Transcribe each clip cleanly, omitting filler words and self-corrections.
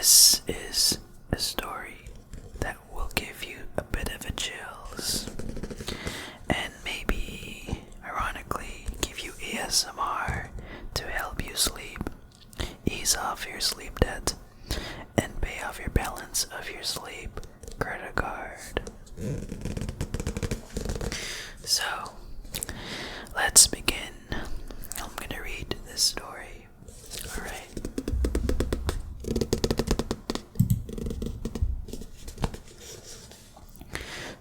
This is a story that will give you a bit of a chills and maybe, ironically, give you ASMR to help you sleep, ease off your sleep debt, and pay off your balance of your sleep credit card. So, let's begin. I'm gonna read this story. Alright.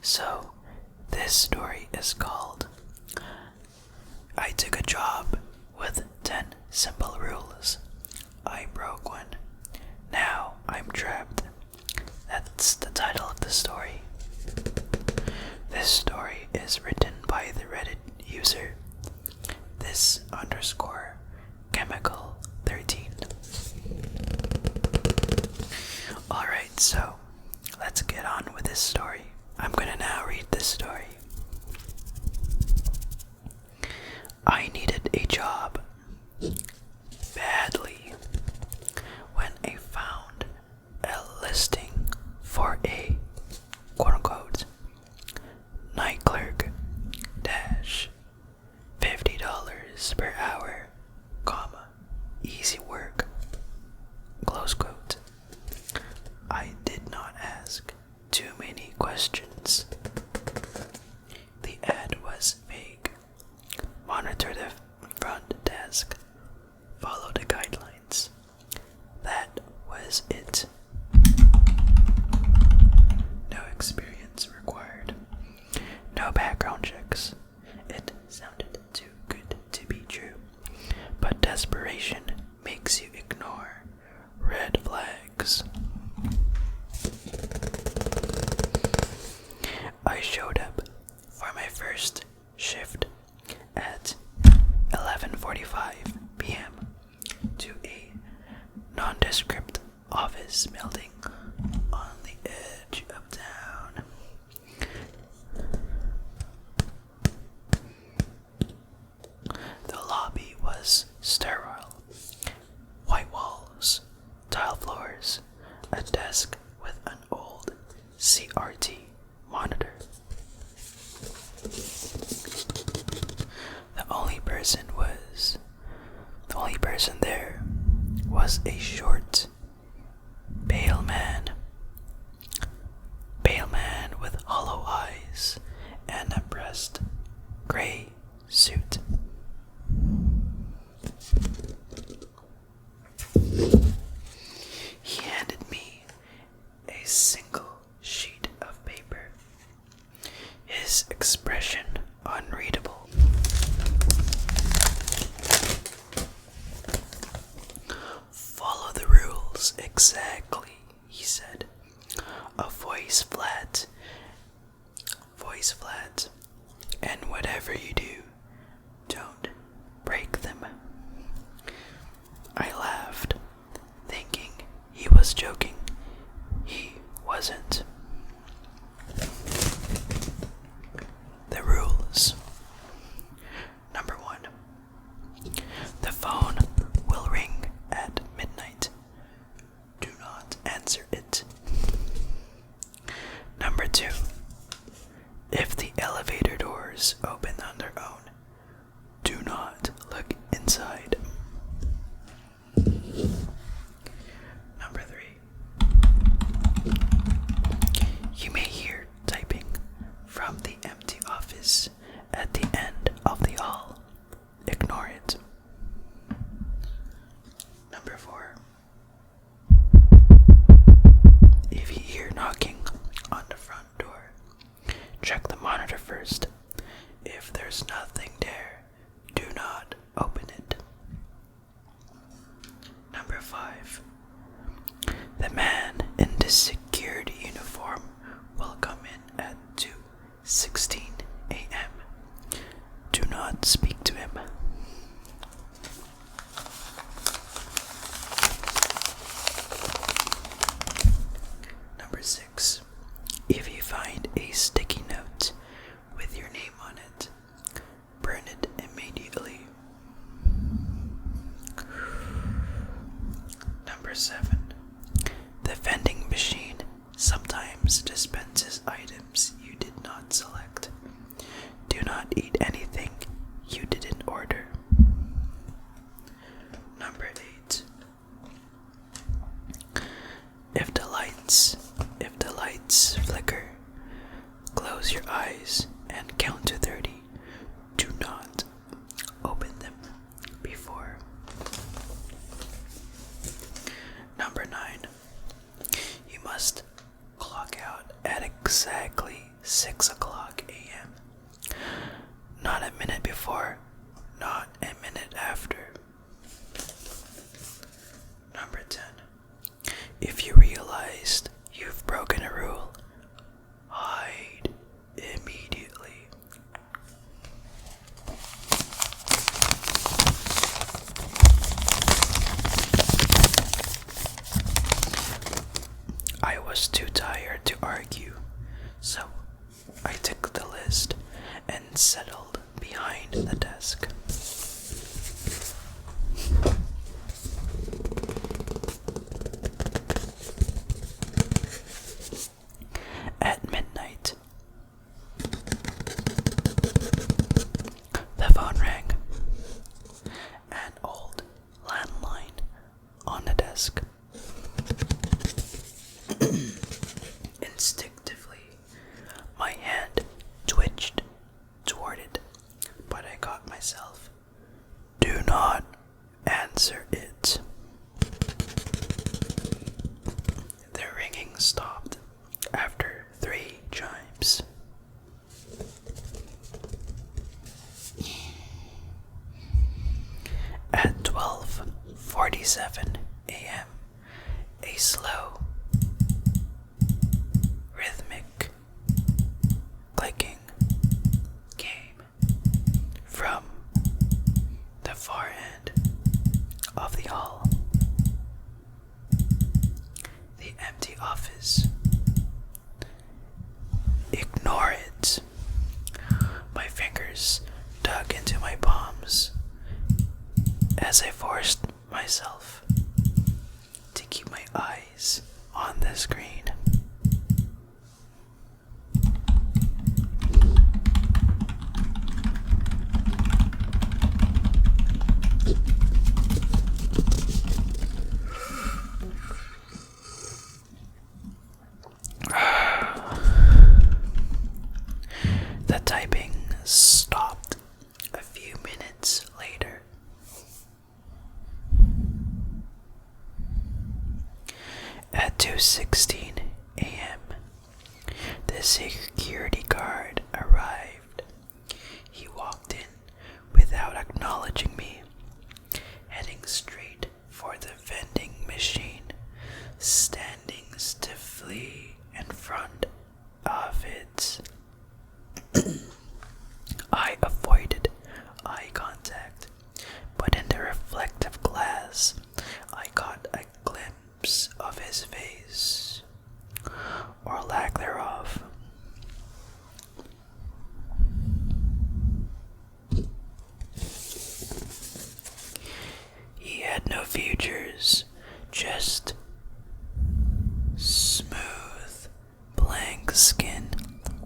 So, this story is called I Took a Job with 10 Simple Rules. I broke one. Now I'm trapped. That's the title of the story. This story is written by the Reddit user this_chemical13. Alright, so let's get on with this story. I'm gonna now read this story. I needed a job badly when I found a listing for a quote-unquote night clerk dash $50 per hour, comma, easy work, close quote. I did not ask too many questions. The ad was vague. Monitor the front desk. Follow the guidelines. That was it. No experience required. No background checks. It sounded too good to be true. But desperation makes you ignore red flags. I showed up for my first shift at 11:45 p.m. to a nondescript office building on the edge of town. The lobby was sterile. White walls, tile floors, a desk with an old CRT monitor. The only person there was a short, pale man with hollow eyes and a pressed gray suit. He handed me a single sheet of paper, his expression unreadable. Follow the rules exactly, he said, a voice flat, and whatever you do, don't break them. I laughed, thinking he was joking. He wasn't. The rules. Number 1. The phone will ring at midnight. Do not answer it. Number 2. If the elevator doors open on their own, do not look inside. Number 3. You may hear typing from the empty office at the end of the hall. Ignore it. Number 4. If you hear knocking on the front door, check the monitor first. If there's nothing there, do not open it. Number 5. The man in the security uniform will come in at 2:16 a.m. Do not speak to him. Number 6. If you find a sticky note with your name on it, burn it immediately. Number 7. This dispenses items you did not select. Do not eat anything you didn't order. Number 8. If the lights flicker, close your eyes and count to 30. Do not open them before. Number 9. You must clock out at exactly 6 o'clock a.m. Not a minute before, not a minute after. Number 10. If you realized you've broken a rule, hide immediately. I was too tired to argue, so I took the list and settled behind the desk. At midnight, the phone rang. An old landline on the desk. Instinctively, my hand twitched toward it, but I caught myself. Do not answer it. The ringing stopped after 3 chimes. At 12:47 a.m., a slow, rhythmic clicking came from the far end of the hall. The empty office. Ignore it. My fingers dug into my palms as I forced myself to keep my eyes on the screen. The typing stopped a few minutes later. At 2:16 a.m., the security guard arrived. He walked in without acknowledging me, heading straight for the vending machine, standing stiffly in front of it. I avoided eye contact, but in the reflective glass, I caught a glimpse of his face, or lack thereof. He had no features, just smooth, blank skin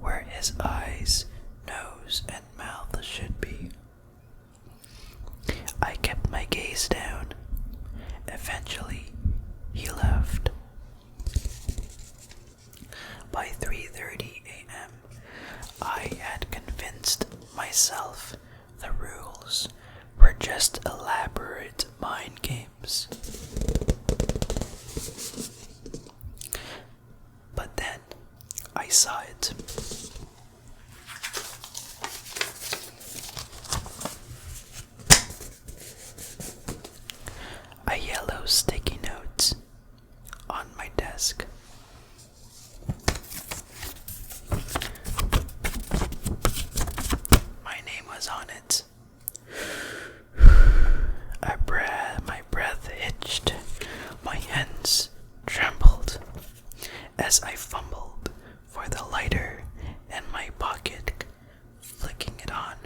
where his eyes, nose, and mouth should be. I kept my gaze down. Eventually, he left. By 3:30 a.m., I had convinced myself the rules were just elaborate mind games. But then I saw it. A yellow sticky note on my desk. My name was on it. My breath hitched. My hands trembled as I fumbled for the lighter in my pocket, flicking it on.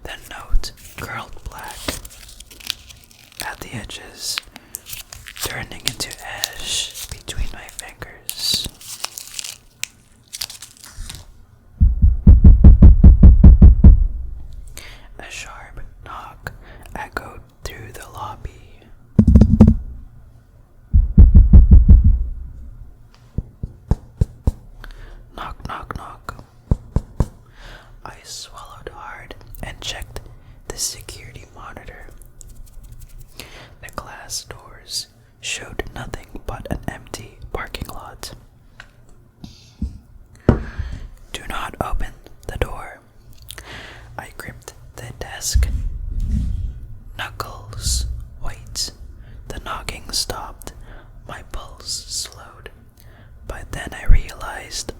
The note curled black at the edges, turning into ash between between my fingers. A sharp knock echoed through the lobby. Knock, knock, knock. I swallowed hard and checked the security monitor. The glass doors showed nothing but an empty parking lot. Do not open the door. I gripped the desk. Knuckles. Wait. The knocking stopped. My pulse slowed. But then I realized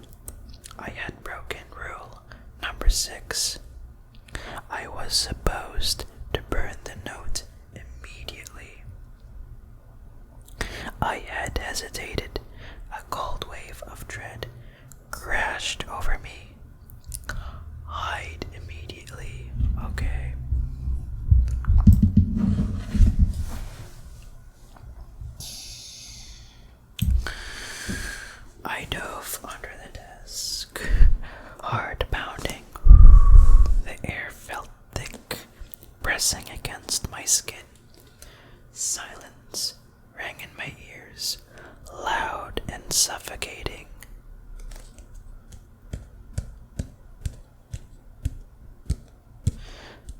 I had broken rule number 6. I was supposed to burn the note immediately. I had hesitated. A cold wave of dread crashed over me. Hide immediately. Okay. I dove under the desk. Heart pounding. The air felt thick, pressing against my skin. Silence rang in my ears, loud and suffocating.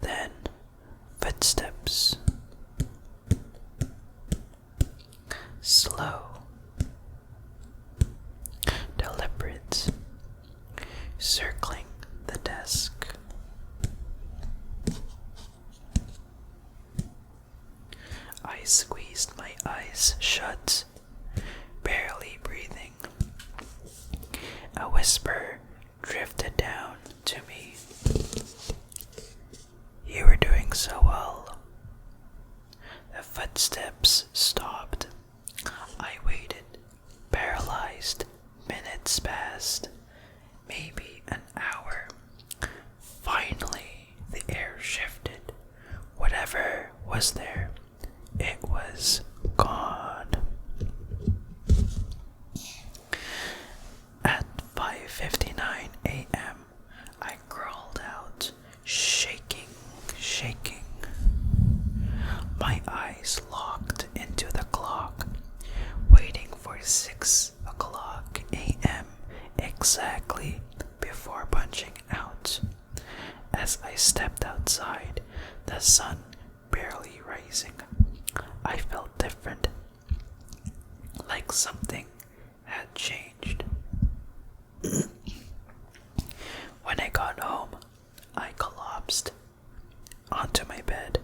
Then footsteps. Slow. Deliberate. Circling the desk. I squeezed my eyes shut, barely breathing. A whisper drifted down to me. You were doing so well. The footsteps stopped. I waited, paralyzed. Minutes passed, maybe an hour. Finally, the air shifted. Whatever was there, it was gone. At 5:59 a.m., I crawled out, shaking. My eyes locked into the clock, waiting for 6 o'clock a.m. exactly before punching out. As I stepped outside, the sun barely rising, I felt different, like something had changed. When I got home, I collapsed onto my bed,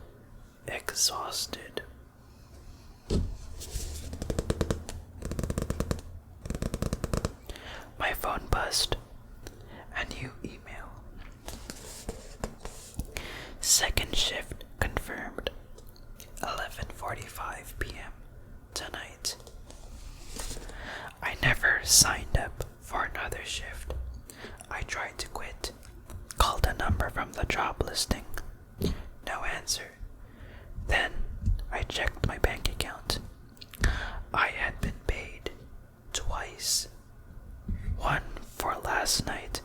exhausted. My phone buzzed. A new email. Second shift confirmed. 11:45 p.m. tonight. I never signed up for another shift. I tried to quit. Called a number from the job listing. No answer. Then I checked my bank account. I had been paid twice. One for last night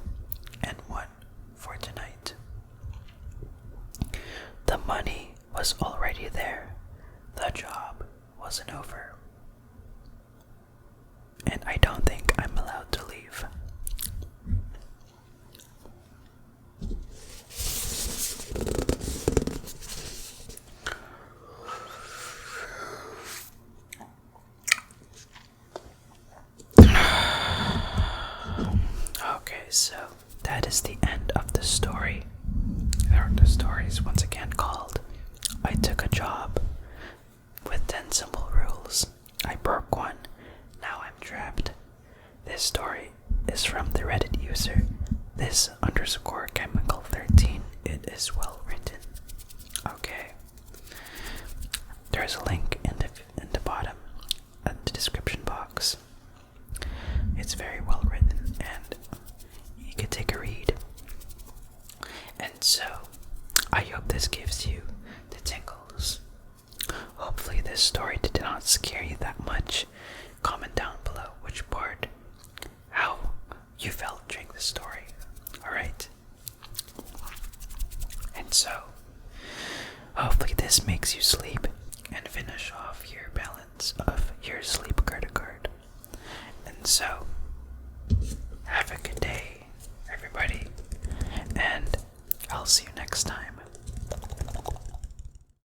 and one for tonight. The money was already there. The job wasn't over. And I don't think I'm allowed to leave. Okay, so that is the end of the story. The story is once again called I Took a Job with 10 Simple Rules. I broke one. Now I'm trapped. This story is from the Reddit user this_chemical13. It is well written. Okay. There's a link in the bottom at the description box. It's very well written and you can take a read. And so, I hope this gives you the tingles. Hopefully this story did not scare you that much. Comment down below you felt during the story. Alright? And so, hopefully this makes you sleep and finish off your balance of your sleep credit card. And so, have a good day, everybody, and I'll see you next time.